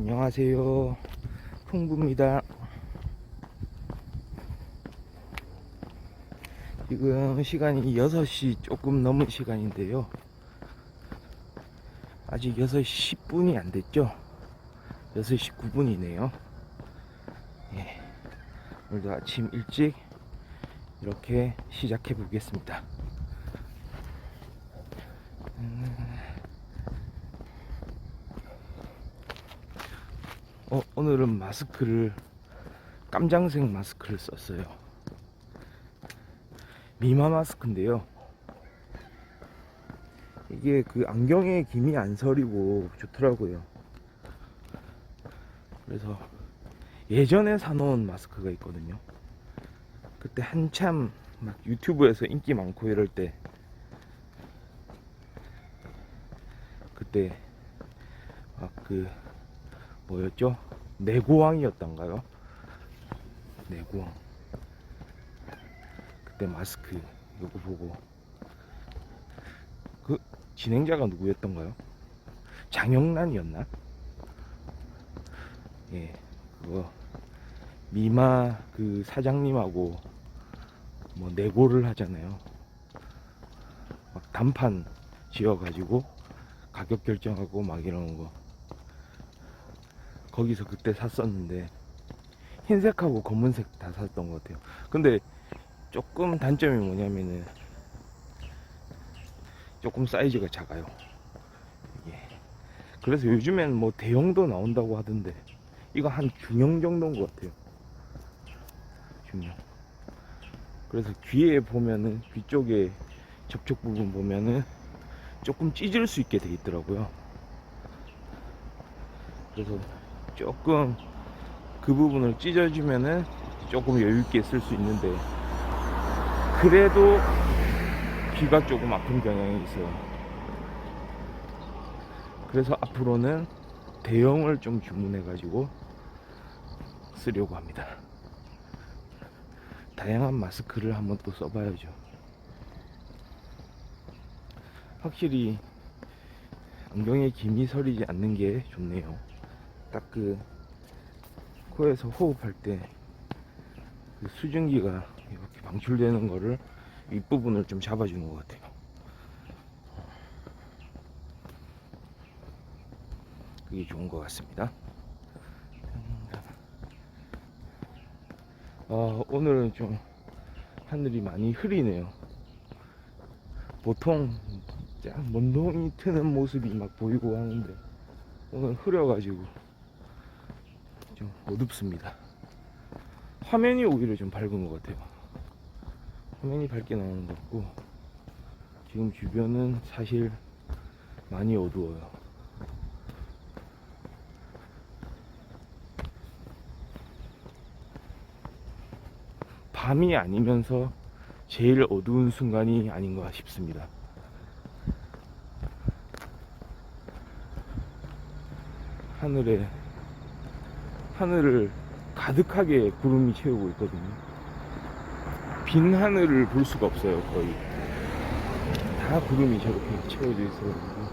안녕하세요. 풍부입니다. 지금 시간이 6시 조금 넘은 시간인데요. 아직 6시 10분이 안 됐죠? 6시 9분이네요. 예, 오늘도 아침 일찍 이렇게 시작해 보겠습니다. 오늘은 마스크를 깜장색 마스크를 썼어요. 미마 마스크인데요. 이게 그 안경에 김이 안 서리고 좋더라고요. 그래서 예전에 사놓은 마스크가 있거든요. 그때 한참 막 유튜브에서 인기 많고 이럴 때, 그때 막 그 뭐였죠? 내고왕이었던가요? 내고왕. 그때 마스크 요거 보고, 그 진행자가 누구였던가요? 장영란이었나? 예, 그거 미마 그 사장님하고 뭐 내고를 하잖아요. 막 단판 지어가지고 가격 결정하고 막 이러는 거. 거기서 그때 샀었는데 흰색하고 검은색 다 샀던 것 같아요. 근데 조금 단점이 뭐냐면은 조금 사이즈가 작아요. 예. 그래서 요즘엔 뭐 대형도 나온다고 하던데 이거 한 중형 정도인 것 같아요. 중형. 그래서 귀에 보면은, 귀 쪽에 접촉 부분 보면은 조금 찢을 수 있게 돼 있더라고요. 그래서 조금 그 부분을 찢어주면은 조금 여유있게 쓸 수 있는데, 그래도 귀가 조금 아픈 경향이 있어요. 그래서 앞으로는 대형을 좀 주문해 가지고 쓰려고 합니다. 다양한 마스크를 한번 또 써봐야죠. 확실히 안경에 김이 서리지 않는 게 좋네요. 딱 그 코에서 호흡할 때 그 수증기가 이렇게 방출되는 거를 윗부분을 좀 잡아주는 것 같아요. 그게 좋은 것 같습니다. 오늘은 좀 하늘이 많이 흐리네요. 보통 먼동이 트는 모습이 막 보이고 하는데 오늘 흐려가지고 좀 어둡습니다. 화면이 오히려 좀 밝은 것 같아요. 화면이 밝게 나오는 것 같고, 지금 주변은 사실 많이 어두워요. 밤이 아니면서 제일 어두운 순간이 아닌가 싶습니다. 하늘을 가득하게 구름이 채우고 있거든요. 빈 하늘을 볼 수가 없어요. 거의 다 구름이 저렇게 채워져 있어가지고.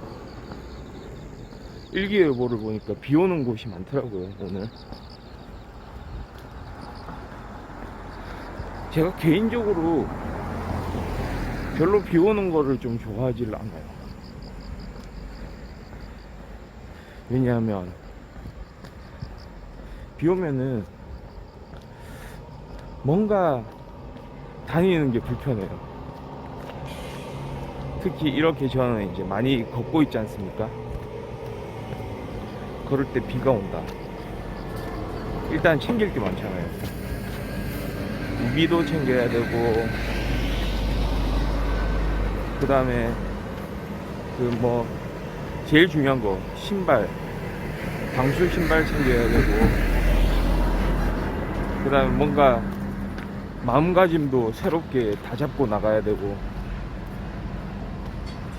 일기예보를 보니까 비 오는 곳이 많더라고요. 오늘 제가 개인적으로 별로 비 오는 거를 좀 좋아하지를 않아요. 왜냐하면 비 오면은 뭔가 다니는 게 불편해요. 특히 이렇게 저는 이제 많이 걷고 있지 않습니까? 걸을 때 비가 온다. 일단 챙길 게 많잖아요. 우비도 챙겨야 되고, 그 다음에 제일 중요한 거 신발, 방수 신발 챙겨야 되고, 그 다음에 뭔가 마음가짐도 새롭게 다 잡고 나가야 되고,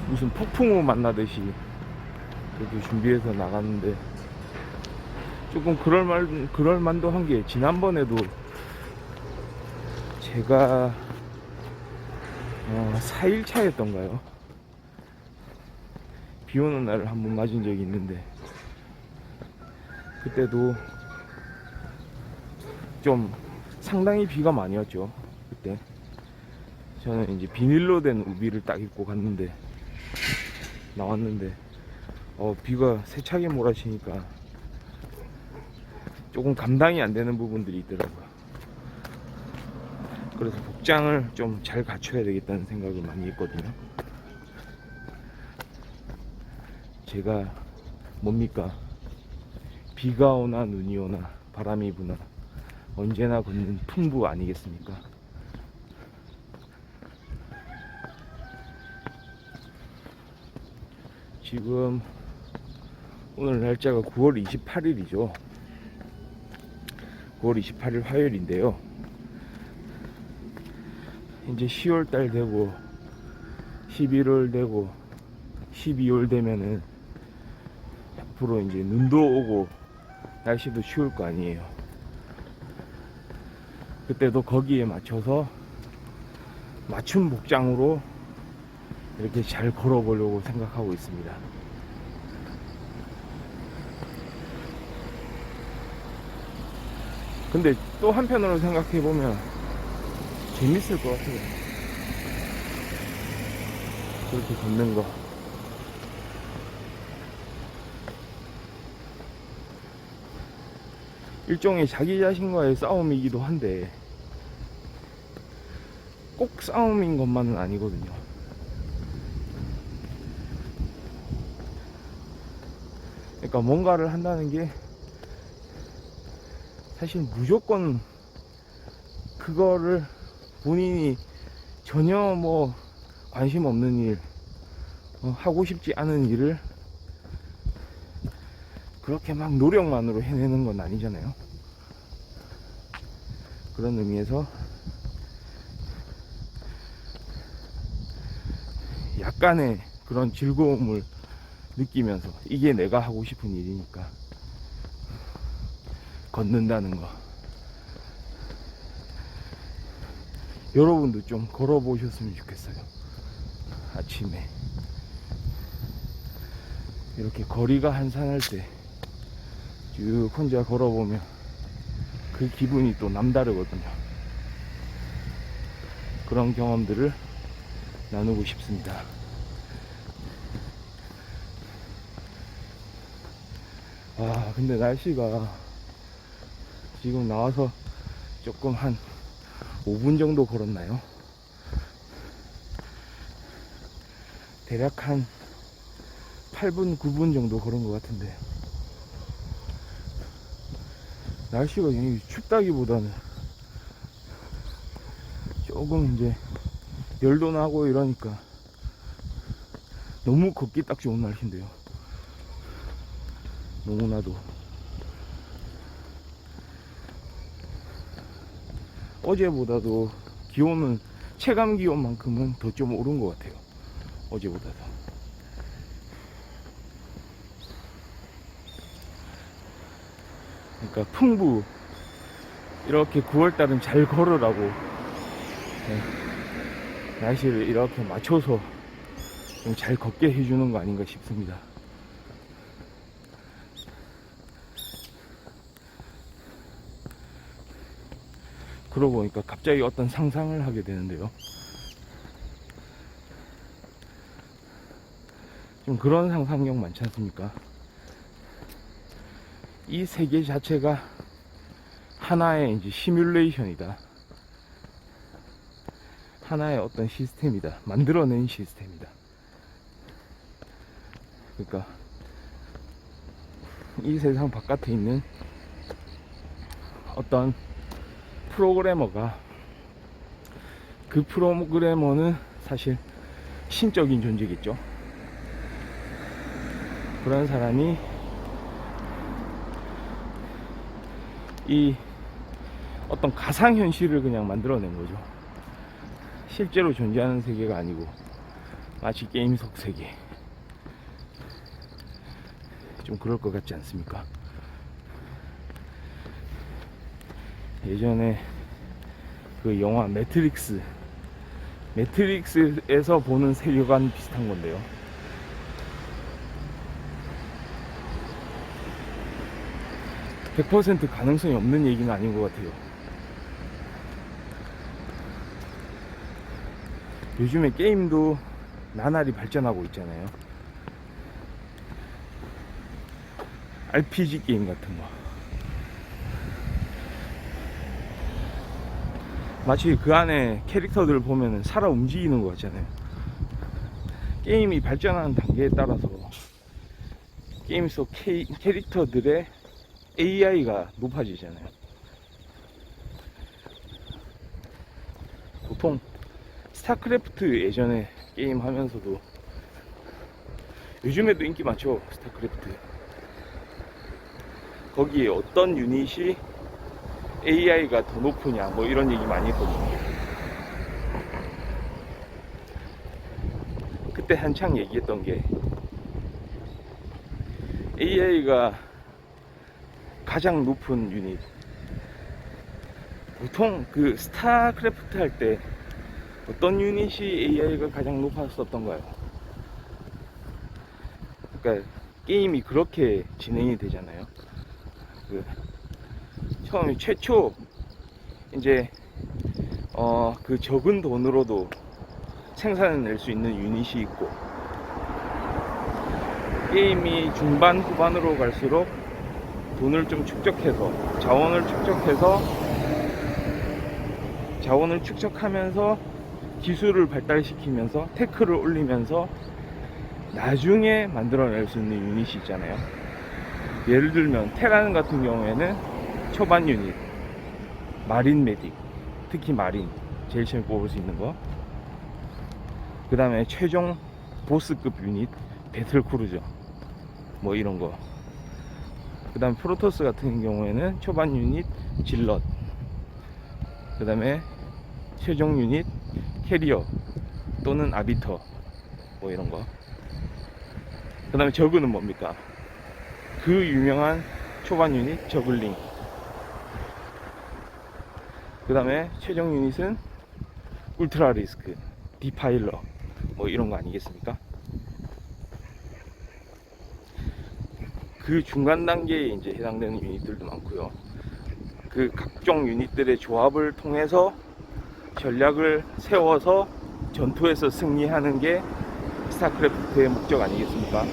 무슨 폭풍우 만나듯이 그렇게 준비해서 나갔는데, 조금 그럴만도 한 게, 지난번에도 제가 4일차였던가요? 비 오는 날을 한번 맞은 적이 있는데, 그때도 좀 상당히 비가 많이 왔죠. 그때 저는 이제 비닐로 된 우비를 딱 입고 갔는데 나왔는데 비가 세차게 몰아치니까 조금 감당이 안 되는 부분들이 있더라고요. 그래서 복장을 좀 잘 갖춰야 되겠다는 생각을 많이 했거든요. 제가 뭡니까? 비가 오나 눈이 오나 바람이 부나 언제나 걷는 풍부 아니겠습니까? 지금 오늘 날짜가 9월 28일이죠. 9월 28일 화요일인데요. 이제 10월달 되고 11월 되고 12월 되면은 앞으로 이제 눈도 오고 날씨도 추울 거 아니에요. 그때도 거기에 맞춰서 맞춤 복장으로 이렇게 잘 걸어보려고 생각하고 있습니다. 근데 또 한편으로 생각해보면 재밌을 것 같아요. 그렇게 걷는 거. 일종의 자기 자신과의 싸움이기도 한데 꼭 싸움인 것만은 아니거든요. 그러니까 뭔가를 한다는 게 사실 무조건 그거를 본인이 전혀 뭐 관심 없는 일, 하고 싶지 않은 일을 그렇게 막 노력만으로 해내는 건 아니잖아요. 그런 의미에서 약간의 그런 즐거움을 느끼면서 이게 내가 하고 싶은 일이니까 걷는다는 거, 여러분도 좀 걸어보셨으면 좋겠어요. 아침에 이렇게 거리가 한산할 때 쭉 혼자 걸어보면 그 기분이 또 남다르거든요. 그런 경험들을 나누고 싶습니다. 근데 날씨가 지금 나와서 조금 한 5분 정도 걸었나요? 대략 한 8분, 9분 정도 걸은 것 같은데 날씨가 굉장히 춥다기보다는 조금 이제 열도 나고 이러니까 너무 걷기 딱 좋은 날씨인데요. 너무나도 어제보다도 기온은 체감 기온만큼은 더 좀 오른 것 같아요. 어제보다도. 그러니까 풍부 이렇게 9월달은 잘 걸으라고 날씨를 이렇게 맞춰서 좀 잘 걷게 해주는 거 아닌가 싶습니다. 그러고 보니까 갑자기 어떤 상상을 하게 되는데요. 좀 그런 상상력 많지 않습니까? 이 세계 자체가 하나의 이제 시뮬레이션이다. 하나의 어떤 시스템이다. 만들어낸 시스템이다. 그러니까 이 세상 바깥에 있는 어떤 프로그래머가, 그 프로그래머는 사실 신적인 존재겠죠. 그런 사람이 이 어떤 가상현실을 그냥 만들어낸 거죠. 실제로 존재하는 세계가 아니고 마치 게임 속 세계. 좀 그럴 것 같지 않습니까? 예전에 그 영화 매트릭스에서 보는 세계관 비슷한 건데요. 100% 가능성이 없는 얘기는 아닌 것 같아요. 요즘에 게임도 나날이 발전하고 있잖아요. RPG 게임 같은 거 마치 그 안에 캐릭터들 보면 살아 움직이는 것 같잖아요. 게임이 발전하는 단계에 따라서 게임 속 캐릭터들의 AI가 높아지잖아요. 보통 스타크래프트 예전에 게임 하면서도, 요즘에도 인기 많죠, 스타크래프트. 거기에 어떤 유닛이 AI가 더 높으냐 뭐 이런 얘기 많이 했거든요. 그때 한창 얘기했던 게, AI가 가장 높은 유닛, 보통 그 스타크래프트 할 때 어떤 유닛이 AI가 가장 높았었던가요? 그러니까 게임이 그렇게 진행이 되잖아요. 그 처음에 최초 이제 그 적은 돈으로도 생산해낼 수 있는 유닛이 있고, 게임이 중반 후반으로 갈수록 돈을 좀 축적해서 자원을 축적하면서 기술을 발달시키면서 테크를 올리면서 나중에 만들어낼 수 있는 유닛이 있잖아요. 예를 들면 테란 같은 경우에는 초반 유닛 마린 메딕, 특히 마린 제일 처음에 뽑을 수 있는 거, 그 다음에 최종 보스급 유닛 배틀크루저 뭐 이런 거, 그 다음 프로토스 같은 경우에는 초반 유닛 질럿, 그 다음에 최종 유닛 캐리어 또는 아비터 뭐 이런 거, 그 다음에 저그는 뭡니까? 그 유명한 초반 유닛 저글링, 그 다음에 최종 유닛은 울트라 리스크, 디파일러 뭐 이런 거 아니겠습니까? 그 중간 단계에 이제 해당되는 유닛들도 많고요. 그 각종 유닛들의 조합을 통해서 전략을 세워서 전투에서 승리하는 게 스타크래프트의 목적 아니겠습니까?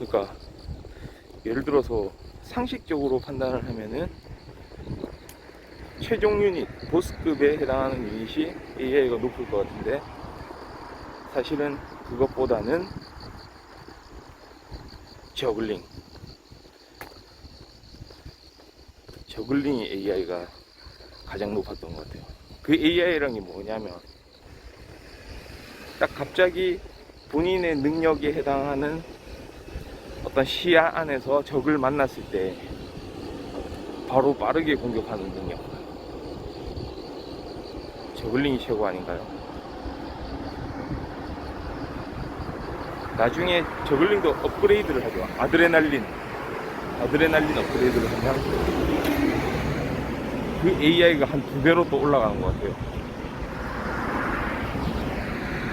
그러니까 예를 들어서 상식적으로 판단을 하면은 최종 유닛, 보스급에 해당하는 유닛이 AI가 높을 것 같은데, 사실은 그것보다는 저글링이 AI가 가장 높았던 것 같아요. 그 AI란 게 뭐냐면, 딱 갑자기 본인의 능력에 해당하는 어떤 시야 안에서 적을 만났을 때 바로 빠르게 공격하는 능력, 저글링이 최고 아닌가요? 나중에 저글링도 업그레이드를 하죠. 아드레날린 업그레이드를 하면 그 AI가 한 2배로 또 올라가는 것 같아요.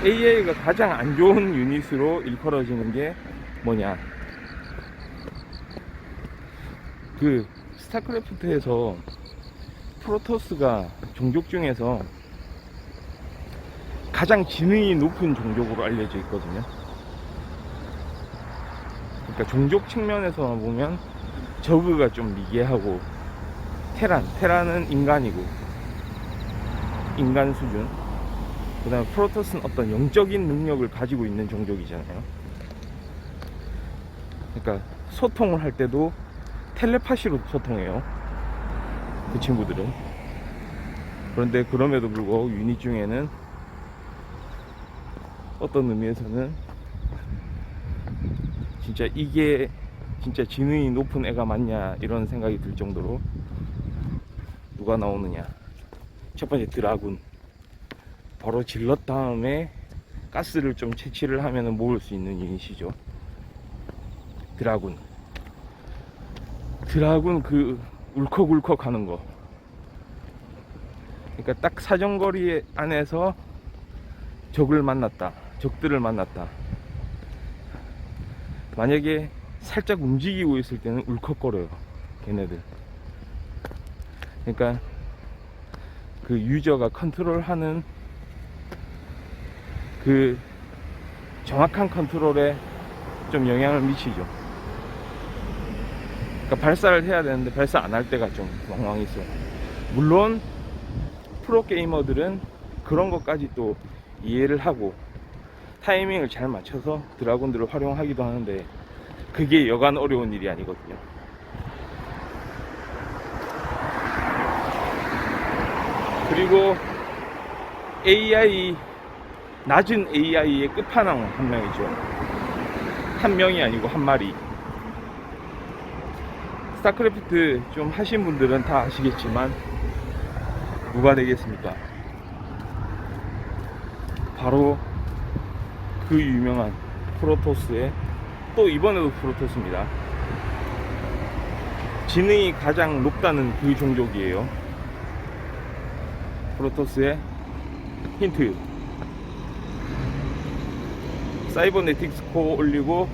AI가 가장 안 좋은 유닛으로 일컬어지는 게 뭐냐, 그 스타크래프트에서 프로토스가 종족 중에서 가장 지능이 높은 종족으로 알려져 있거든요. 그러니까 종족 측면에서만 보면 저그가 좀 미개하고, 테란은 인간이고 인간 수준, 그 다음에 프로토스는 어떤 영적인 능력을 가지고 있는 종족이잖아요. 그러니까 소통을 할 때도 텔레파시로 소통해요, 그 친구들은. 그런데 그럼에도 불구하고 유닛 중에는 어떤 의미에서는 진짜 이게 진짜 지능이 높은 애가 맞냐 이런 생각이 들 정도로, 누가 나오느냐, 첫 번째 드라군, 바로 질럿 다음에 가스를 좀 채취를 하면 모을 수 있는 유닛이죠. 드라군 그 울컥울컥 하는 거, 그러니까 딱 사정거리 안에서 적들을 만났다, 만약에 살짝 움직이고 있을 때는 울컥거려요, 걔네들. 그러니까 그 유저가 컨트롤하는 그 정확한 컨트롤에 좀 영향을 미치죠. 그러니까 발사를 해야 되는데 발사 안 할 때가 좀 왕왕했어요. 물론 프로게이머들은 그런 것까지 또 이해를 하고 타이밍을 잘 맞춰서 드라군들을 활용하기도 하는데 그게 여간 어려운 일이 아니거든요. 그리고 AI, 낮은 AI의 끝판왕 한 명이죠. 한 명이 아니고 한 마리. 스타크래프트 좀 하신 분들은 다 아시겠지만 누가 되겠습니까? 바로 그 유명한 프로토스의, 또 이번에도 프로토스입니다. 지능이 가장 높다는 그 종족이에요. 프로토스의 힌트: 사이버네틱스 코어 올리고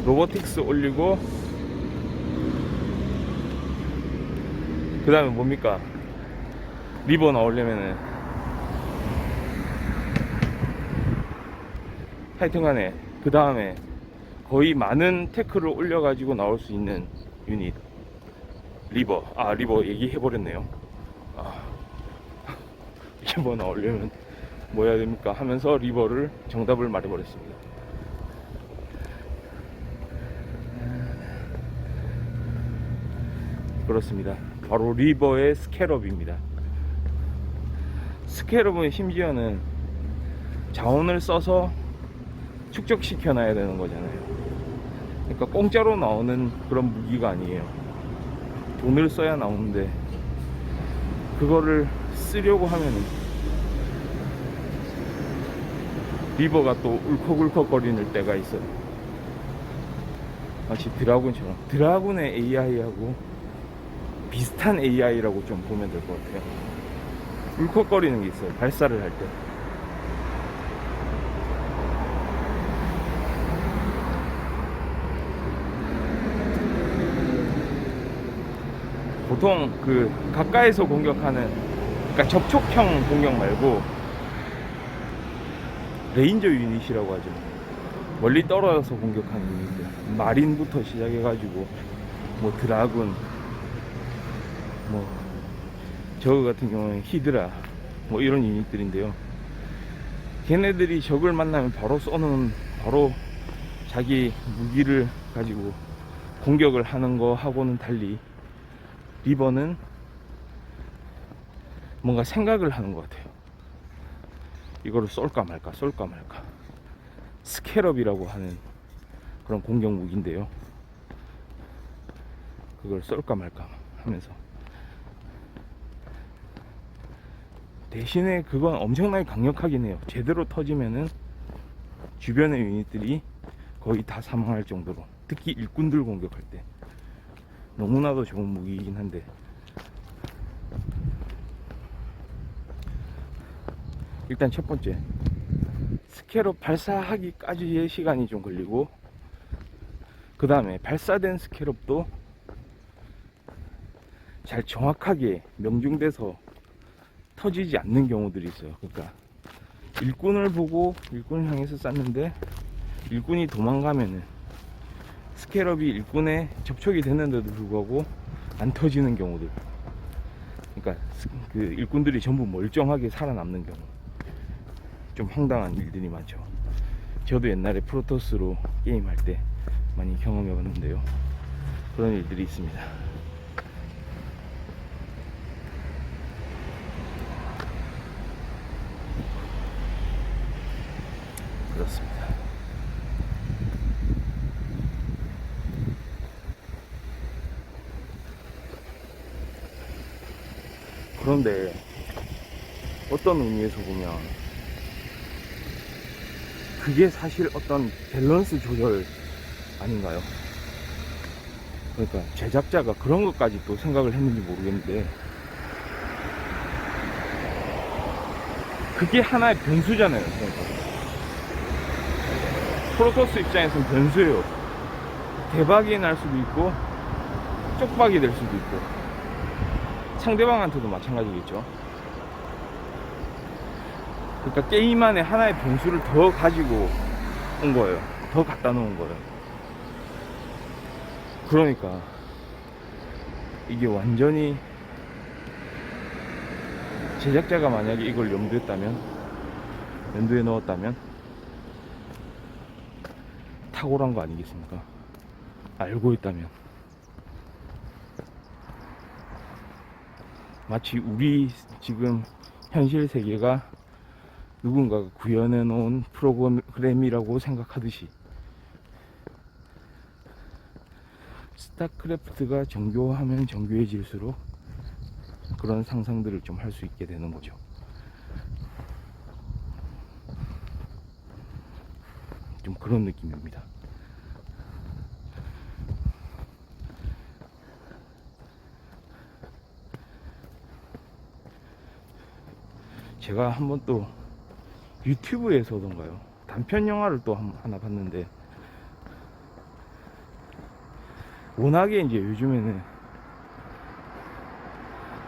로보틱스 올리고 그 다음에 뭡니까? 리버 나오려면은 하여튼간에 그 다음에 거의 많은 테크를 올려가지고 나올 수 있는 유닛 리버. 리버 얘기해버렸네요. 리버 나오려면 뭐 해야 됩니까? 하면서 리버를 정답을 말해버렸습니다. 그렇습니다. 바로 리버의 스캐럽입니다. 스캐럽은 심지어는 자원을 써서 축적시켜 놔야 되는 거잖아요. 그러니까 공짜로 나오는 그런 무기가 아니에요. 돈을 써야 나오는데 그거를 쓰려고 하면은 리버가 또 울컥울컥거리는 때가 있어요. 마치 드라군처럼. 드라군의 AI하고 비슷한 AI라고 좀 보면 될 것 같아요. 울컥거리는 게 있어요, 발사를 할 때. 보통 그 가까이서 공격하는, 그러니까 접촉형 공격 말고 레인저 유닛이라고 하죠. 멀리 떨어져서 공격하는 유닛들. 마린부터 시작해가지고 뭐 드라군, 뭐 저거 같은 경우는 히드라, 뭐 이런 유닛들인데요. 걔네들이 적을 만나면 바로 쏘는, 바로 자기 무기를 가지고 공격을 하는 거 하고는 달리 리버는 뭔가 생각을 하는 것 같아요. 이거를 쏠까 말까, 쏠까 말까. 스캐럽이라고 하는 그런 공격 무기인데요. 그걸 쏠까 말까 하면서, 대신에 그건 엄청나게 강력하긴 해요. 제대로 터지면은 주변의 유닛들이 거의 다 사망할 정도로. 특히 일꾼들 공격할 때 너무나도 좋은 무기이긴 한데, 일단 첫 번째, 스캐럽 발사하기까지의 시간이 좀 걸리고, 그 다음에 발사된 스캐럽도 잘 정확하게 명중돼서 터지지 않는 경우들이 있어요. 그러니까 일꾼을 보고 일꾼을 향해서 쐈는데 일꾼이 도망가면은 스캐럽이 일꾼에 접촉이 됐는데도 불구하고 안 터지는 경우들. 그러니까 그 일꾼들이 전부 멀쩡하게 살아남는 경우. 좀 황당한 일들이 많죠. 저도 옛날에 프로토스로 게임할 때 많이 경험해 봤는데요. 그런 일들이 있습니다. 그렇습니다. 그런데 어떤 의미에서 보면 그게 사실 어떤 밸런스 조절 아닌가요? 그러니까 제작자가 그런 것까지 또 생각을 했는지 모르겠는데, 그게 하나의 변수잖아요. 그러니까 프로토스 입장에서는 변수예요. 대박이 날 수도 있고 쪽박이 될 수도 있고, 상대방한테도 마찬가지겠죠. 그러니까 게임 안에 하나의 변수를 더 가지고 온 거예요. 더 갖다 놓은 거예요. 그러니까 이게 완전히 제작자가 만약에 이걸 염두에 넣었다면 탁월한 거 아니겠습니까? 알고 있다면. 마치 우리 지금 현실 세계가 누군가가 구현해 놓은 프로그램이라고 생각하듯이, 스타크래프트가 정교하면 정교해질수록 그런 상상들을 좀 할 수 있게 되는 거죠. 좀 그런 느낌입니다. 제가 한번 또 유튜브에서던가요, 단편 영화를 또 하나 봤는데, 워낙에 이제 요즘에는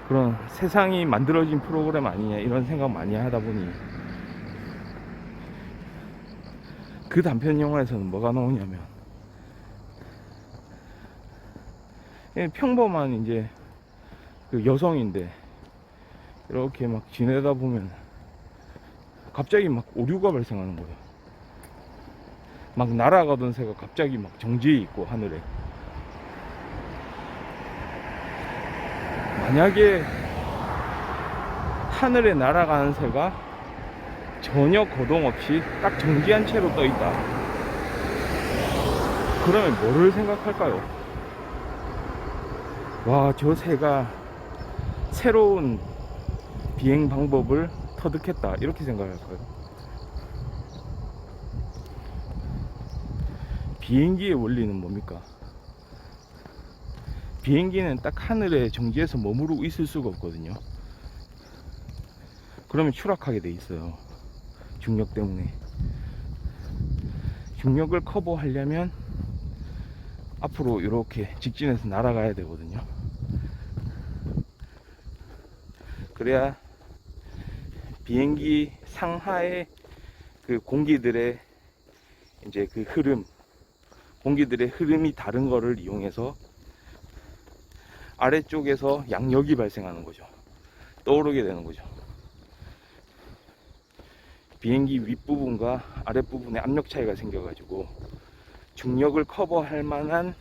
그런 세상이 만들어진 프로그램 아니냐 이런 생각 많이 하다 보니, 그 단편 영화에서는 뭐가 나오냐면, 평범한 이제 그 여성인데 이렇게 막 지내다 보면 갑자기 막 오류가 발생하는 거예요. 막 날아가던 새가 갑자기 막 정지해 있고, 하늘에. 만약에 하늘에 날아가는 새가 전혀 거동 없이 딱 정지한 채로 떠 있다, 그러면 뭐를 생각할까요? 와, 저 새가 새로운 비행 방법을 터득했다, 이렇게 생각할까요? 비행기의 원리는 뭡니까? 비행기는 딱 하늘에 정지해서 머무르고 있을 수가 없거든요. 그러면 추락하게 돼 있어요. 중력 때문에. 중력을 커버하려면 앞으로 이렇게 직진해서 날아가야 되거든요. 그래야 비행기 상하의 그 공기들의 이제 그 흐름, 공기들의 흐름이 다른 거를 이용해서 아래쪽에서 양력이 발생하는 거죠. 떠오르게 되는 거죠. 비행기 윗부분과 아랫부분에 압력 차이가 생겨가지고 중력을 커버할 만한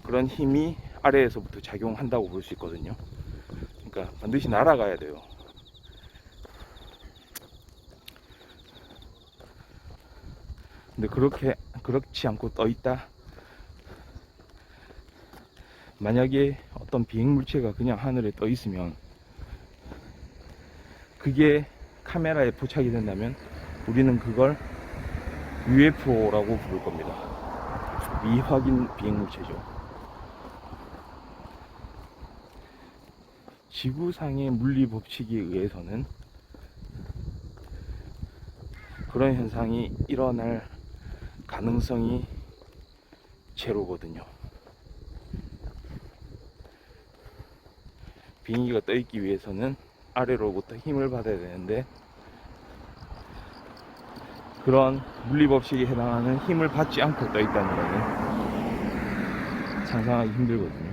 그런 힘이 아래에서부터 작용한다고 볼 수 있거든요. 그러니까 반드시 날아가야 돼요. 근데 그렇지 않고 떠 있다. 만약에 어떤 비행 물체가 그냥 하늘에 떠 있으면, 그게 카메라에 포착이 된다면 우리는 그걸 UFO라고 부를 겁니다. 미확인 비행 물체죠. 지구상의 물리 법칙에 의해서는 그런 현상이 일어날 가능성이 제로거든요. 비행기가 떠 있기 위해서는 아래로부터 힘을 받아야 되는데, 그런 물리 법칙에 해당하는 힘을 받지 않고 떠 있다는 것은 상상하기 힘들거든요.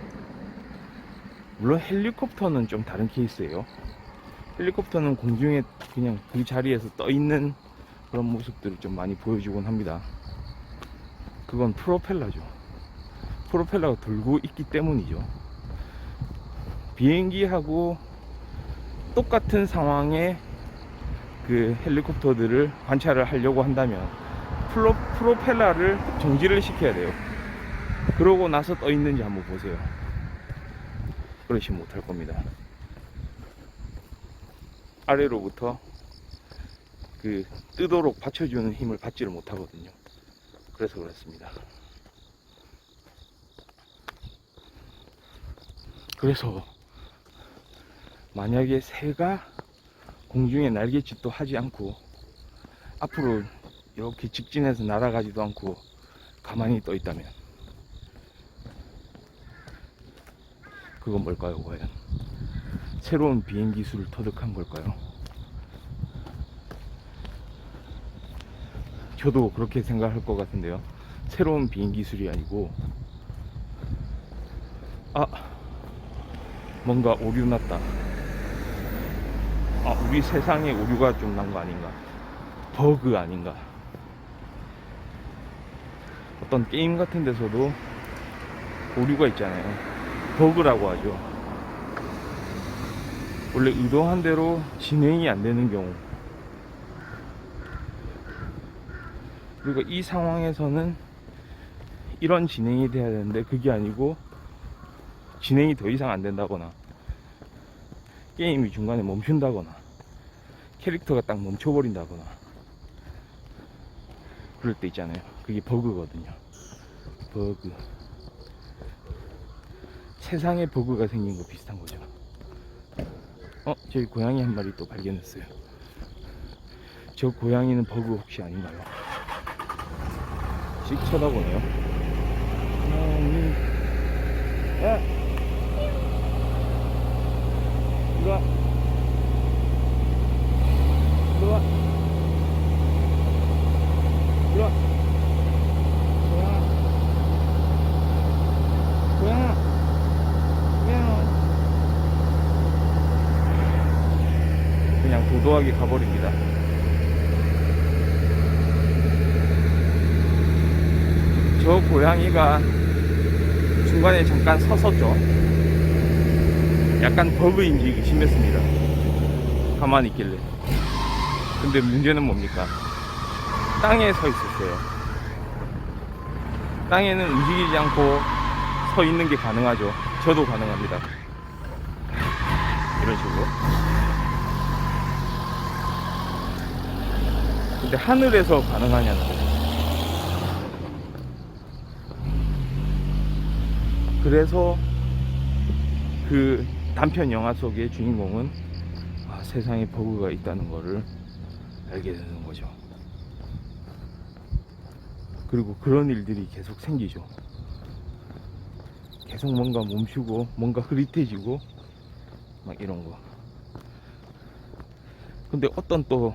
물론 헬리콥터는 좀 다른 케이스예요. 헬리콥터는 공중에 그냥 그 자리에서 떠 있는 그런 모습들을 좀 많이 보여주곤 합니다. 그건 프로펠러죠. 프로펠러가 돌고 있기 때문이죠. 비행기하고 똑같은 상황에 그 헬리콥터들을 관찰을 하려고 한다면 프로펠러를 정지를 시켜야 돼요. 그러고 나서 떠 있는지 한번 보세요. 그렇지 못할 겁니다. 아래로부터 그 뜨도록 받쳐주는 힘을 받지를 못하거든요. 그래서 그렇습니다. 그래서 만약에 새가 공중에 날갯짓도 하지 않고 앞으로 이렇게 직진해서 날아가지도 않고 가만히 떠 있다면 그건 뭘까요? 과연 새로운 비행 기술을 터득한 걸까요? 저도 그렇게 생각할 것 같은데요. 새로운 비행 기술이 아니고, 아, 뭔가 오류 났다. 아, 우리 세상에 오류가 좀 난 거 아닌가? 버그 아닌가? 어떤 게임 같은 데서도 오류가 있잖아요. 버그라고 하죠. 원래 의도한 대로 진행이 안 되는 경우. 그리고 이 상황에서는 이런 진행이 돼야 되는데 그게 아니고 진행이 더 이상 안 된다거나 게임이 중간에 멈춘다거나 캐릭터가 딱 멈춰버린다거나 그럴 때 있잖아요. 그게 버그거든요. 버그. 세상에 버그가 생긴 거 비슷한 거죠. 저기 고양이 한 마리 또 발견했어요. 저 고양이는 버그 혹시 아닌가요? 씩 쳐다보네요. 야! 이리 와. 이리 와. 이리 와. 고양아. 고양아. 고양아. 그냥 도도하게 가버립니다. 저 고양이가 중간에 잠깐 섰었죠. 약간 버그인지 의심했습니다. 가만히 있길래. 근데 문제는 뭡니까? 땅에 서 있었어요. 땅에는 움직이지 않고 서 있는 게 가능하죠. 저도 가능합니다. 이런 식으로. 근데 하늘에서 가능하냐는 거죠. 그래서 그 단편 영화 속의 주인공은 세상에 버그가 있다는 거를 알게 되는 거죠. 그리고 그런 일들이 계속 생기죠. 계속 뭔가 멈추고 뭔가 흐릿해지고 막 이런 거. 근데 어떤 또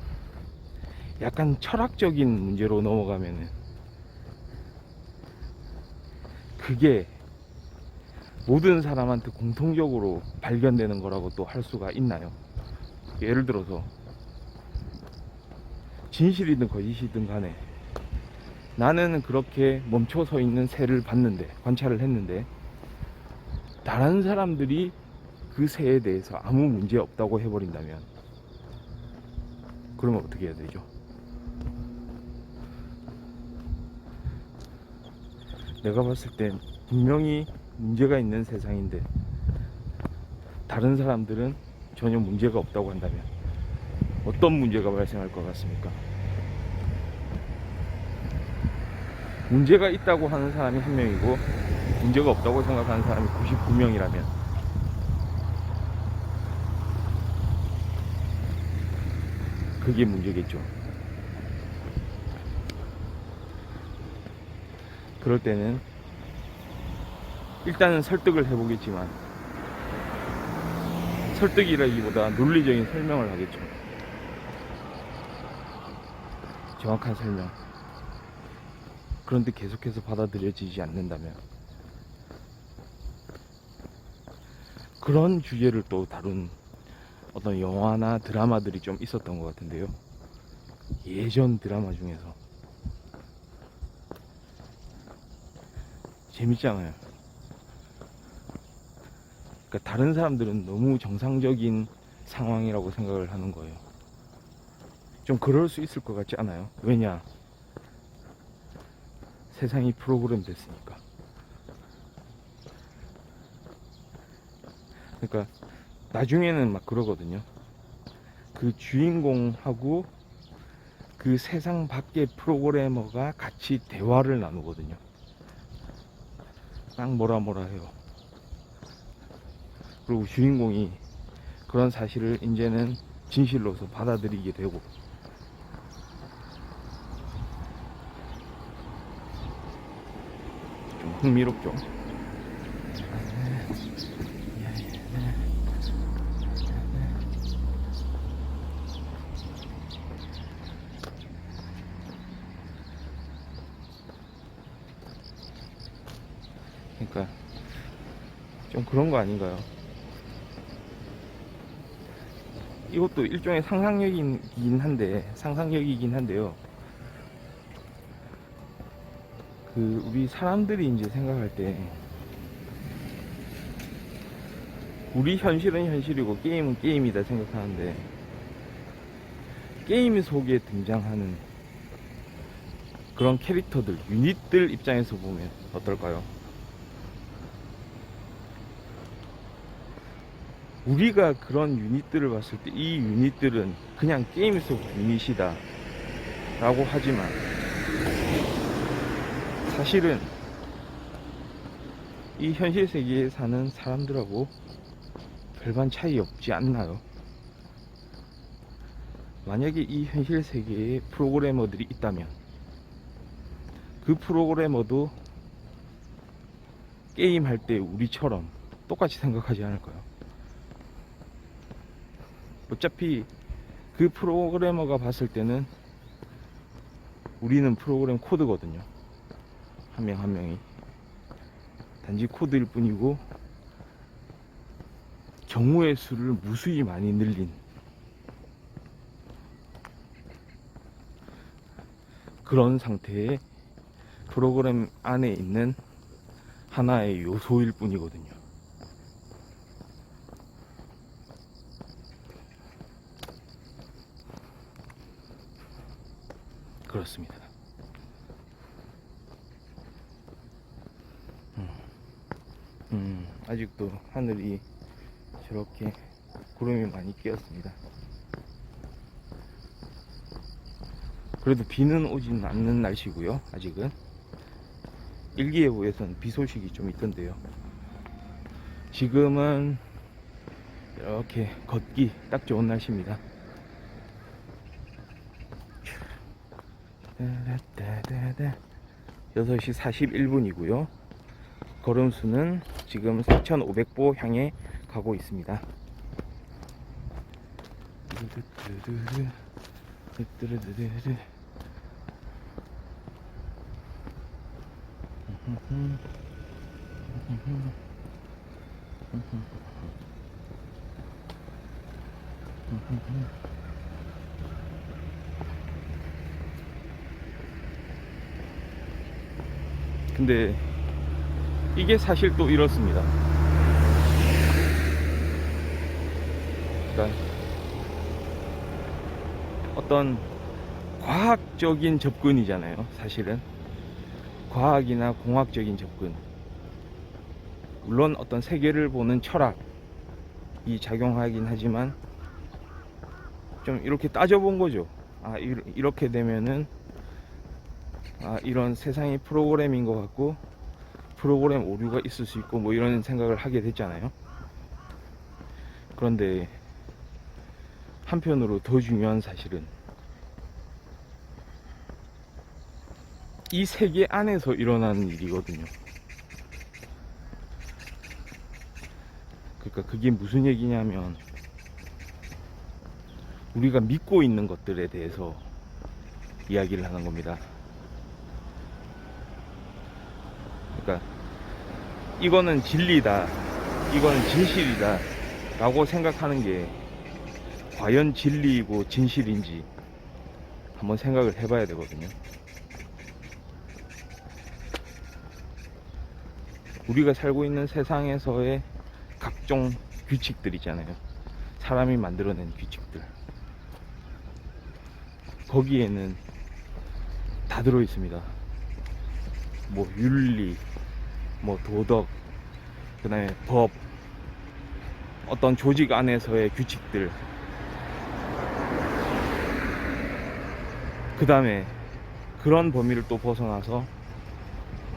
약간 철학적인 문제로 넘어가면은 그게 모든 사람한테 공통적으로 발견되는 거라고 또 할 수가 있나요? 예를 들어서 진실이든 거짓이든 간에 나는 그렇게 멈춰 서 있는 새를 봤는데, 관찰을 했는데 다른 사람들이 그 새에 대해서 아무 문제 없다고 해버린다면 그러면 어떻게 해야 되죠? 내가 봤을 땐 분명히 문제가 있는 세상인데 다른 사람들은 전혀 문제가 없다고 한다면 어떤 문제가 발생할 것 같습니까? 문제가 있다고 하는 사람이 1명이고 문제가 없다고 생각하는 사람이 99명이라면 그게 문제겠죠. 그럴 때는 일단은 설득을 해보겠지만 설득이라기보다 논리적인 설명을 하겠죠. 정확한 설명. 그런데 계속해서 받아들여지지 않는다면 그런 주제를 또 다룬 어떤 영화나 드라마들이 좀 있었던 것 같은데요. 예전 드라마 중에서 재밌잖아요. 그러니까 다른 사람들은 너무 정상적인 상황이라고 생각을 하는 거예요. 좀 그럴 수 있을 것 같지 않아요? 왜냐? 세상이 프로그램 됐으니까. 그러니까 나중에는 막 그러거든요. 그 주인공하고 그 세상 밖의 프로그래머가 같이 대화를 나누거든요. 딱 뭐라 해요. 그리고 주인공이 그런 사실을 이제는 진실로서 받아들이게 되고 흥미롭죠. 그러니까 좀 그런 거 아닌가요? 이것도 일종의 상상력이긴 한데요. 우리 사람들이 이제 생각할 때 우리 현실은 현실이고 게임은 게임이다 생각하는데, 게임 속에 등장하는 그런 캐릭터들, 유닛들 입장에서 보면 어떨까요? 우리가 그런 유닛들을 봤을 때 이 유닛들은 그냥 게임 속 유닛이다 라고 하지만, 사실은 이 현실 세계에 사는 사람들하고 별반 차이 없지 않나요? 만약에 이 현실 세계에 프로그래머들이 있다면 그 프로그래머도 게임할 때 우리처럼 똑같이 생각하지 않을까요? 어차피 그 프로그래머가 봤을 때는 우리는 프로그램 코드거든요. 한 명 한 명이 단지 코드일 뿐이고, 경우의 수를 무수히 많이 늘린 그런 상태의 프로그램 안에 있는 하나의 요소일 뿐이거든요. 그렇습니다. 아직도 하늘이 저렇게 구름이 많이 끼었습니다. 그래도 비는 오진 않는 날씨고요. 아직은 일기예보에서는 비 소식이 좀 있던데요. 지금은 이렇게 걷기 딱 좋은 날씨입니다. 6시 41분이고요 걸음수는 지금 4,500보 향해 가고 있습니다. 근데 이게 사실 또 이렇습니다. 그러니까 어떤 과학적인 접근이잖아요. 사실은 과학이나 공학적인 접근, 물론 어떤 세계를 보는 철학이 작용하긴 하지만, 좀 이렇게 따져본 거죠. 이렇게 되면은 이런 세상이 프로그램인 것 같고 프로그램 오류가 있을 수 있고 뭐 이런 생각을 하게 됐잖아요. 그런데 한편으로 더 중요한 사실은 이 세계 안에서 일어나는 일이거든요. 그러니까 그게 무슨 얘기냐면, 우리가 믿고 있는 것들에 대해서 이야기를 하는 겁니다. 그러니까 이거는 진리다, 이거는 진실이다 라고 생각하는 게 과연 진리이고 진실인지 한번 생각을 해봐야 되거든요. 우리가 살고 있는 세상에서의 각종 규칙들 있잖아요. 사람이 만들어낸 규칙들, 거기에는 다 들어있습니다. 뭐 윤리, 뭐 도덕, 그 다음에 법, 어떤 조직 안에서의 규칙들, 그 다음에 그런 범위를 또 벗어나서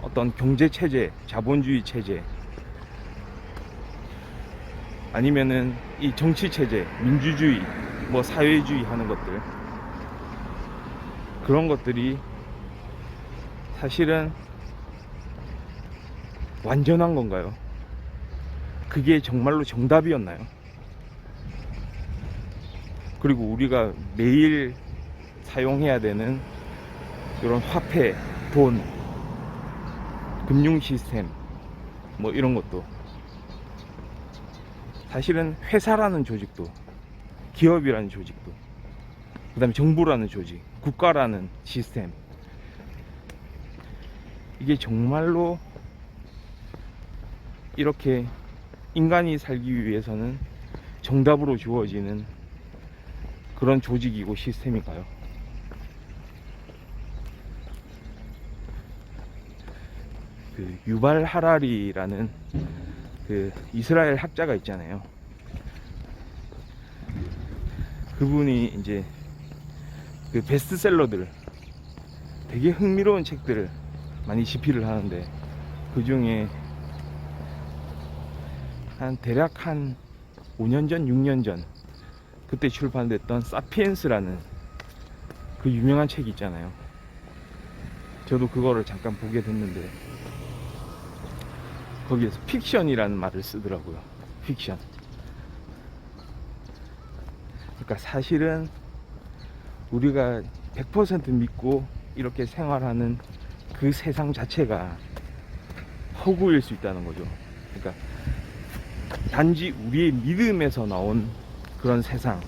어떤 경제체제, 자본주의 체제, 아니면은 이 정치체제, 민주주의, 뭐 사회주의 하는 것들, 그런 것들이 사실은 완전한 건가요? 그게 정말로 정답이었나요? 그리고 우리가 매일 사용해야 되는 이런 화폐, 돈, 금융 시스템 뭐 이런 것도 사실은 회사라는 조직도, 기업이라는 조직도, 그 다음에 정부라는 조직, 국가라는 시스템, 이게 정말로 이렇게 인간이 살기 위해서는 정답으로 주어지는 그런 조직이고 시스템일까요? 그 유발 하라리라는 그 이스라엘 학자가 있잖아요. 그분이 이제 그 베스트셀러들, 되게 흥미로운 책들을 많이 집필을 하는데, 그 중에 대략 한 5년 전, 6년 전 그때 출판됐던 사피엔스라는 그 유명한 책이 있잖아요. 저도 그거를 잠깐 보게 됐는데, 거기에서 픽션이라는 말을 쓰더라고요. 픽션. 그러니까 사실은 우리가 100% 믿고 이렇게 생활하는 그 세상 자체가 허구일 수 있다는 거죠. 그러니까 단지 우리의 믿음에서 나온 그런 세상,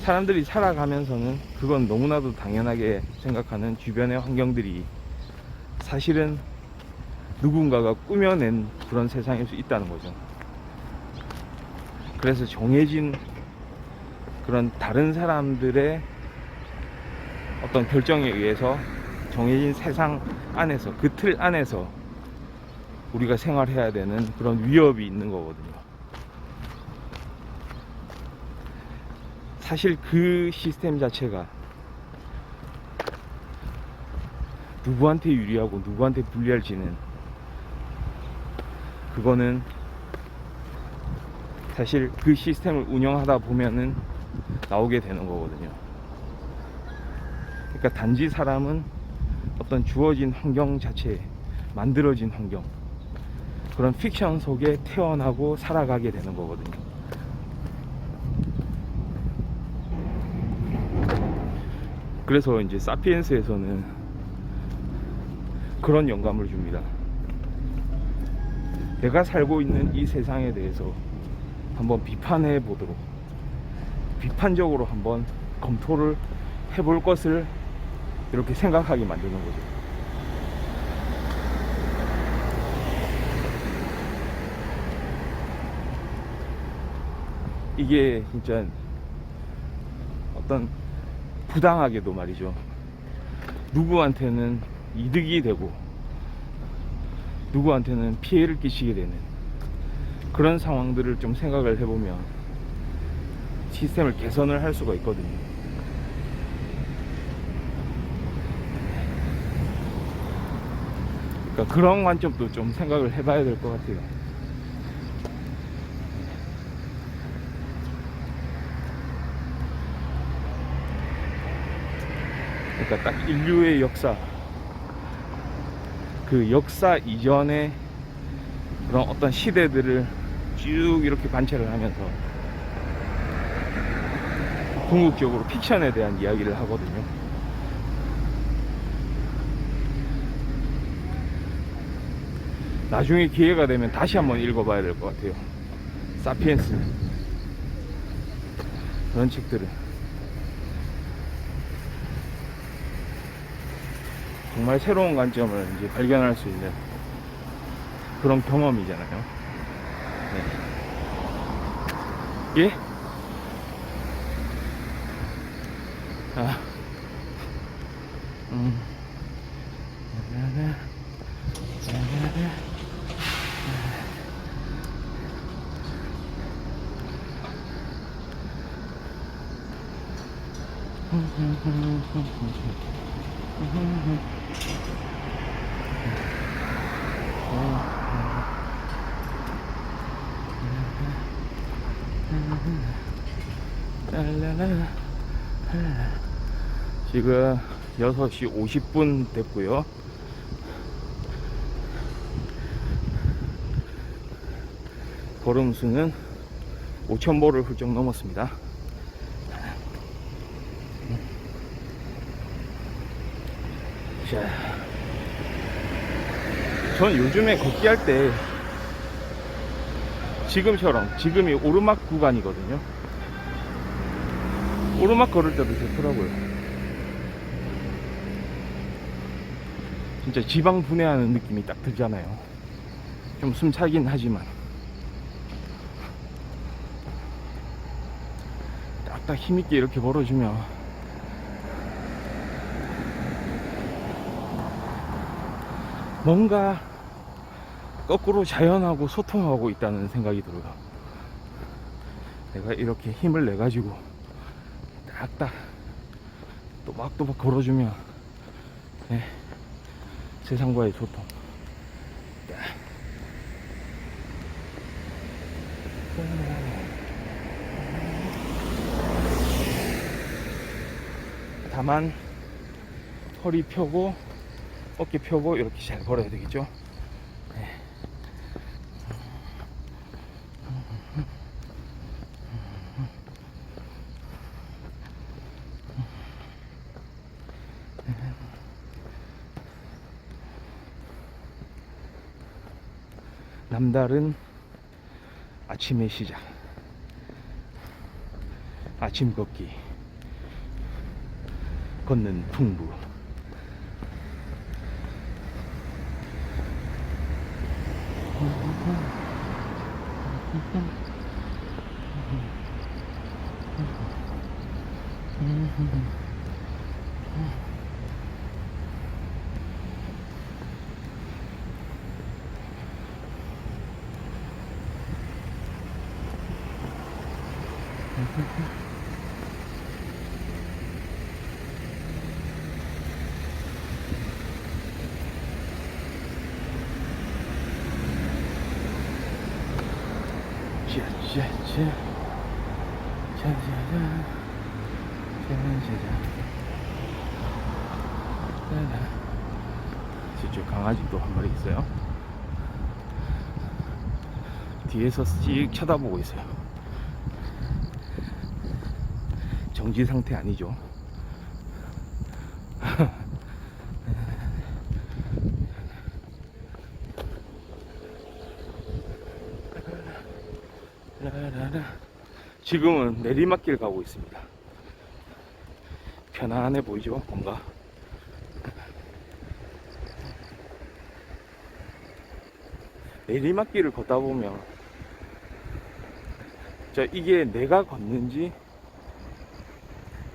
사람들이 살아가면서는 그건 너무나도 당연하게 생각하는 주변의 환경들이 사실은 누군가가 꾸며낸 그런 세상일 수 있다는 거죠. 그래서 정해진 그런 다른 사람들의 어떤 결정에 의해서 정해진 세상 안에서, 그 틀 안에서 우리가 생활해야 되는 그런 위협이 있는 거거든요. 사실 그 시스템 자체가 누구한테 유리하고 누구한테 불리할지는, 그거는 사실 그 시스템을 운영하다 보면은 나오게 되는 거거든요. 그러니까 단지 사람은 어떤 주어진 환경 자체에, 만들어진 환경, 그런 픽션 속에 태어나고 살아가게 되는 거거든요. 그래서 이제 사피엔스에서는 그런 영감을 줍니다. 내가 살고 있는 이 세상에 대해서 한번 비판해 보도록, 비판적으로 한번 검토를 해볼 것을 이렇게 생각하게 만드는 거죠. 이게 진짜 어떤 부당하게도 말이죠, 누구한테는 이득이 되고 누구한테는 피해를 끼치게 되는 그런 상황들을 좀 생각을 해보면 시스템을 개선을 할 수가 있거든요. 그러니까 그런 관점도 좀 생각을 해봐야 될 것 같아요. 그러니까 딱 인류의 역사, 그 역사 이전의 그런 어떤 시대들을 쭉 이렇게 관찰을 하면서 궁극적으로 픽션에 대한 이야기를 하거든요. 나중에 기회가 되면 다시 한번 읽어봐야 될 것 같아요. 사피엔스, 그런 책들을 정말 새로운 관점을 이제 발견할 수 있는 그런 경험이잖아요. 네. 예? 아, 지금 6시 50분 됐고요. 걸음 수는 5,000보를 훌쩍 넘었습니다. 자, 전 요즘에 걷기 할 때 지금이 오르막 구간이거든요. 오르막 걸을 때도 좋더라고요. 진짜 지방 분해하는 느낌이 딱 들잖아요. 좀 숨차긴 하지만 딱딱 힘있게 이렇게 걸어주면 뭔가 거꾸로 자연하고 소통하고 있다는 생각이 들어요. 내가 이렇게 힘을 내 가지고 딱딱 또박또박 걸어주면 세상과의 소통. 다만 허리 펴고 어깨 펴고 이렇게 잘 걸어야 되겠죠. 남다른 아침의 시작, 아침 걷기, 걷는 풍부. 저쪽 강아지도 한 마리 있어요. 뒤에서 씩 쳐다보고 있어요. 정지 상태 아니죠. 지금은 내리막길 가고 있습니다. 편안해 보이죠? 뭔가 내리막길을 걷다 보면 이게 내가 걷는지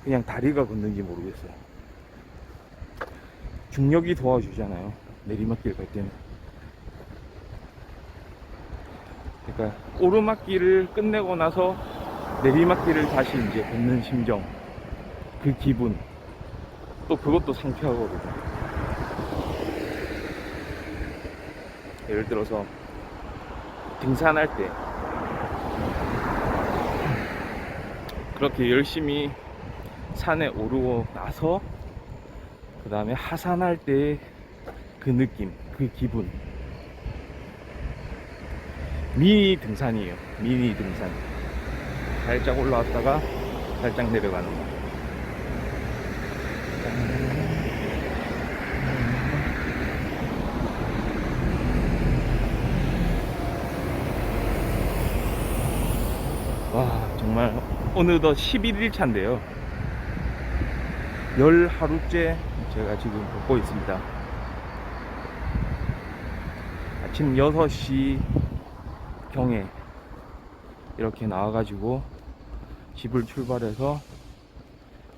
그냥 다리가 걷는지 모르겠어요. 중력이 도와주잖아요, 내리막길 갈 때는. 그러니까 오르막길을 끝내고 나서 내리막길을 다시 이제 걷는 심정, 그 기분, 또 그것도 상쾌하거든요. 예를 들어서 등산할 때 그렇게 열심히 산에 오르고 나서 그 다음에 하산할 때 그 느낌, 그 기분. 미니 등산이에요. 미니 등산. 살짝 올라왔다가 살짝 내려가는 거. 와, 정말 어느덧 11일 차인데요. 10하루째 제가 지금 걷고 있습니다. 아침 6시 경에 이렇게 나와가지고 집을 출발해서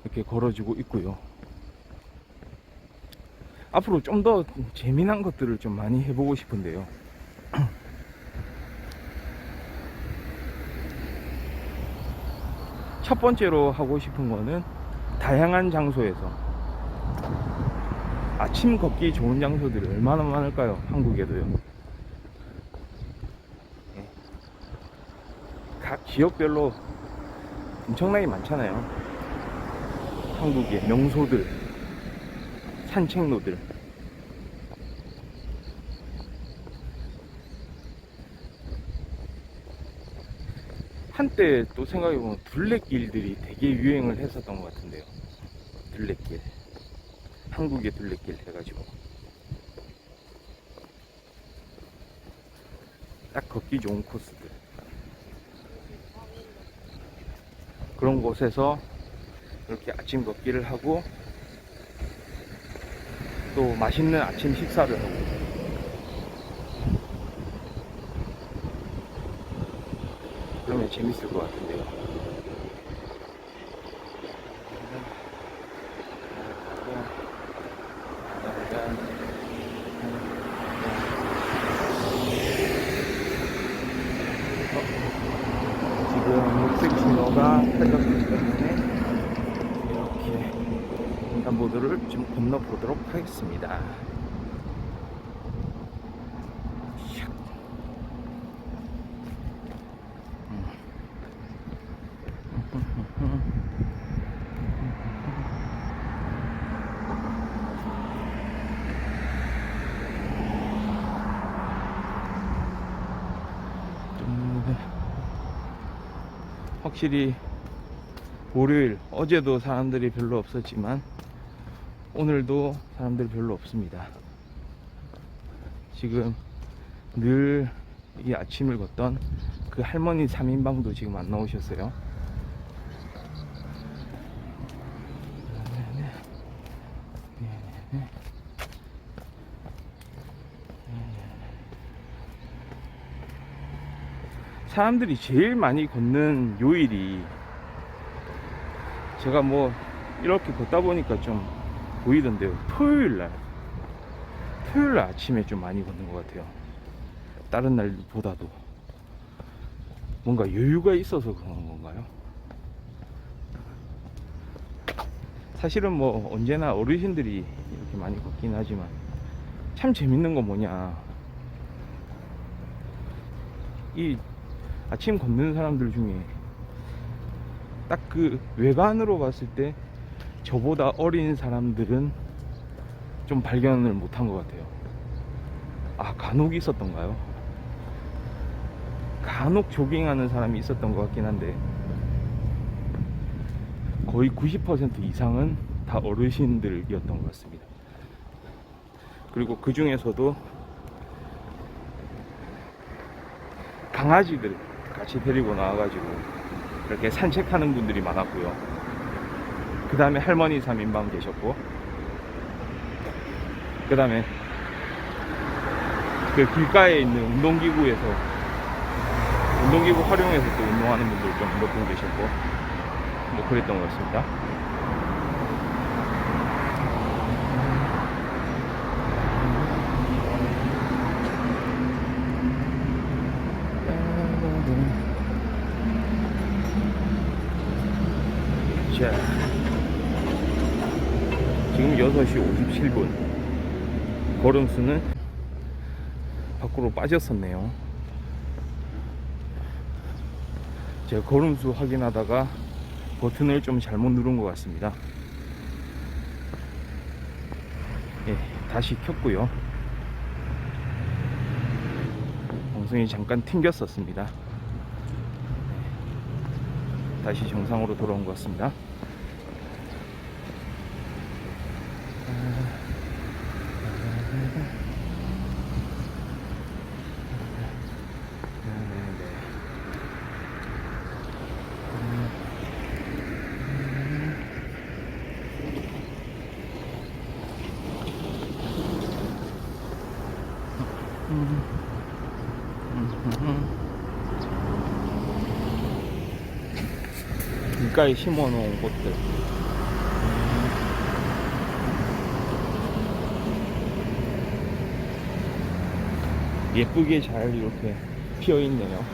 이렇게 걸어주고 있고요. 앞으로 좀 더 재미난 것들을 좀 많이 해보고 싶은데요. 첫 번째로 하고 싶은 거는 다양한 장소에서 아침 걷기 좋은 장소들이 얼마나 많을까요? 한국에도요. 각 지역별로 엄청나게 많잖아요. 한국의 명소들, 산책로들. 한때 또 생각해보면 둘레길들이 되게 유행을 했었던 것 같은데요. 둘레길, 한국의 둘레길 해가지고 딱 걷기 좋은 코스들, 그런 곳에서 이렇게 아침 걷기를 하고 또 맛있는 아침 식사를 하고, 그러면 재밌을 것 같은데요. 지금 녹색 신호가 켜졌기 때문에 이렇게 횡단보도를 좀 건너 보도록 하겠습니다. 확실히 월요일, 어제도 사람들이 별로 없었지만 오늘도 사람들이 별로 없습니다. 지금 늘 이 아침을 걷던 그 할머니 3인방도 지금 안 나오셨어요. 사람들이 제일 많이 걷는 요일이, 제가 뭐 이렇게 걷다 보니까 좀 보이던데요, 토요일날 아침에 좀 많이 걷는 것 같아요. 다른 날보다도 뭔가 여유가 있어서 그런 건가요? 사실은 뭐 언제나 어르신들이 이렇게 많이 걷긴 하지만 참 재밌는 건 뭐냐, 이 아침 걷는 사람들 중에 딱 그 외관으로 봤을 때 저보다 어린 사람들은 좀 발견을 못한 것 같아요. 아, 간혹 있었던가요? 간혹 조깅하는 사람이 있었던 것 같긴 한데 거의 90% 이상은 다 어르신들이었던 것 같습니다. 그리고 그 중에서도 강아지들 같이 데리고 나와가지고 이렇게 산책하는 분들이 많았고요. 그 다음에 할머니 3인방 계셨고, 그 다음에 그 길가에 있는 운동기구 활용해서 또 운동하는 분들 좀 몇 분 계셨고, 뭐 그랬던 것 같습니다. 자, 지금 6시 57분. 걸음수는 밖으로 빠졌었네요. 제가 걸음수 확인하다가 버튼을 좀 잘못 누른 것 같습니다. 예, 다시 켰고요. 방송이 잠깐 튕겼었습니다. 다시 정상으로 돌아온 것 같습니다. 길가에 심어놓은 꽃들, 예쁘게 잘 이렇게 피어있네요.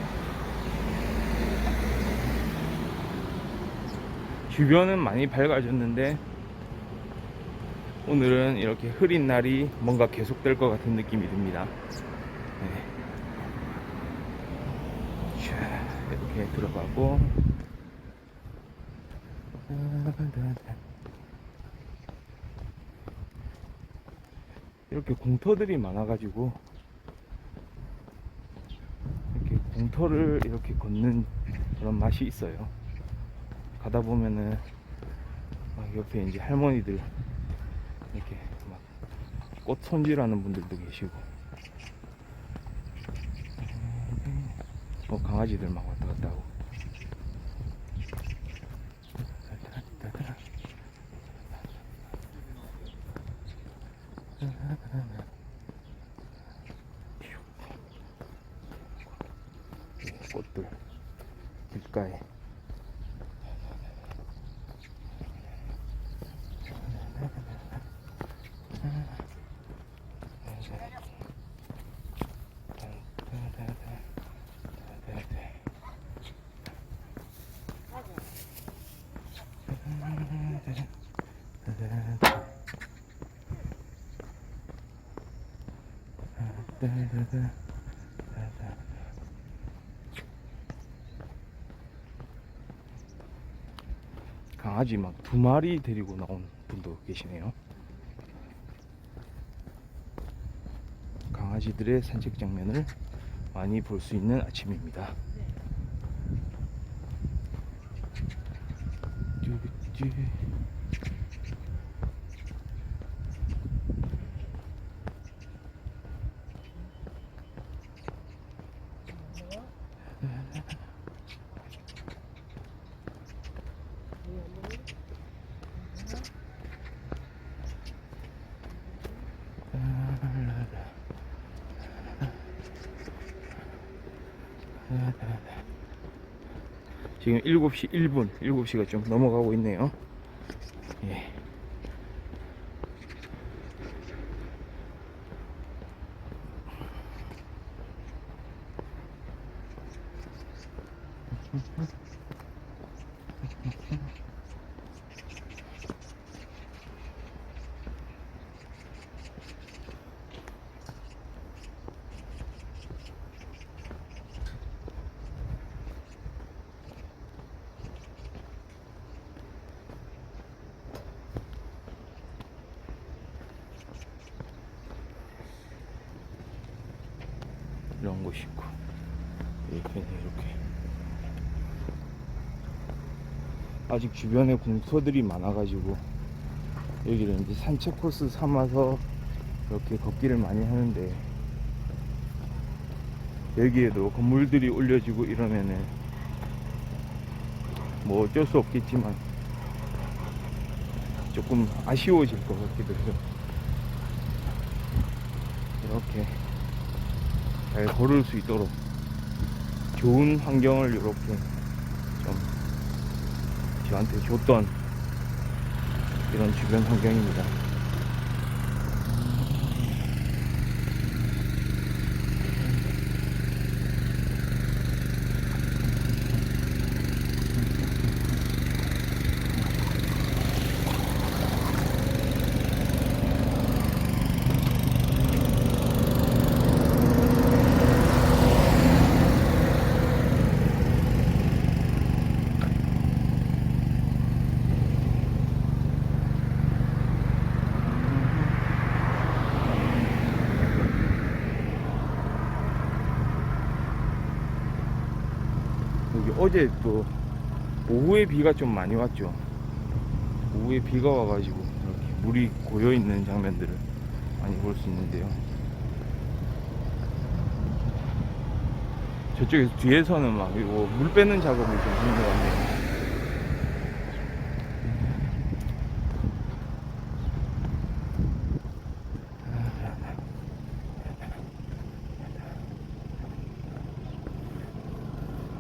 주변은 많이 밝아졌는데 오늘은 이렇게 흐린 날이 뭔가 계속될 것 같은 느낌이 듭니다. 네. 자, 이렇게 들어가고, 이렇게 공터들이 많아가지고 이렇게 공터를 이렇게 걷는 그런 맛이 있어요. 가다 보면은 막 옆에 이제 할머니들 이렇게 막 꽃 손질하는 분들도 계시고, 강아지들 막 왔다 갔다 하고. 꽃들 길가에. 강아지 막 2마리 데리고 나온 분도 계시네요. 강아지들의 산책 장면을 많이 볼 수 있는 아침입니다. 지금 7시 1분, 7시가 좀 넘어가고 있네요. 예. 이런 곳이 있고, 이렇게 아직 주변에 공터들이 많아가지고 여기를 이제 산책 코스 삼아서 이렇게 걷기를 많이 하는데, 여기에도 건물들이 올려지고 이러면은 뭐 어쩔 수 없겠지만 조금 아쉬워질 것 같기도 해요. 이렇게 잘 걸을 수 있도록 좋은 환경을 이렇게 좀 저한테 줬던 이런 주변 환경입니다. 여기 어제 또 오후에 비가 좀 많이 왔죠. 오후에 비가 와가지고 이렇게 물이 고여 있는 장면들을 많이 볼 수 있는데요. 저쪽에서 뒤에서는 막 이거 물 빼는 작업을 좀 하는 것 같네요.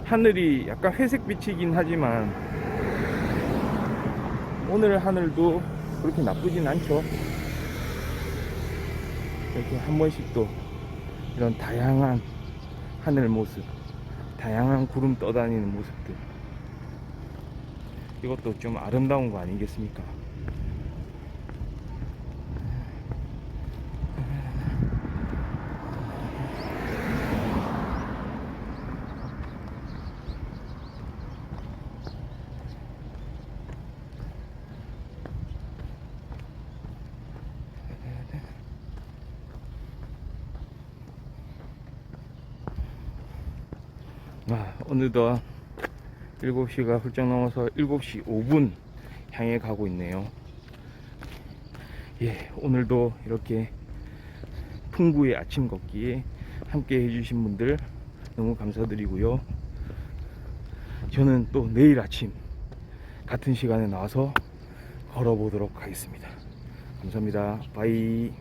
하늘이 약간 회색빛이긴 하지만 오늘 하늘도 그렇게 나쁘진 않죠. 이렇게 한 번씩 또 이런 다양한 하늘 모습, 다양한 구름 떠다니는 모습들, 이것도 좀 아름다운 거 아니겠습니까? 어느덧 7시가 훌쩍 넘어서 7시 5분 향해 가고 있네요. 예, 오늘도 이렇게 풍부의 아침 걷기에 함께 해주신 분들 너무 감사드리고요. 저는 또 내일 아침 같은 시간에 나와서 걸어보도록 하겠습니다. 감사합니다. 바이.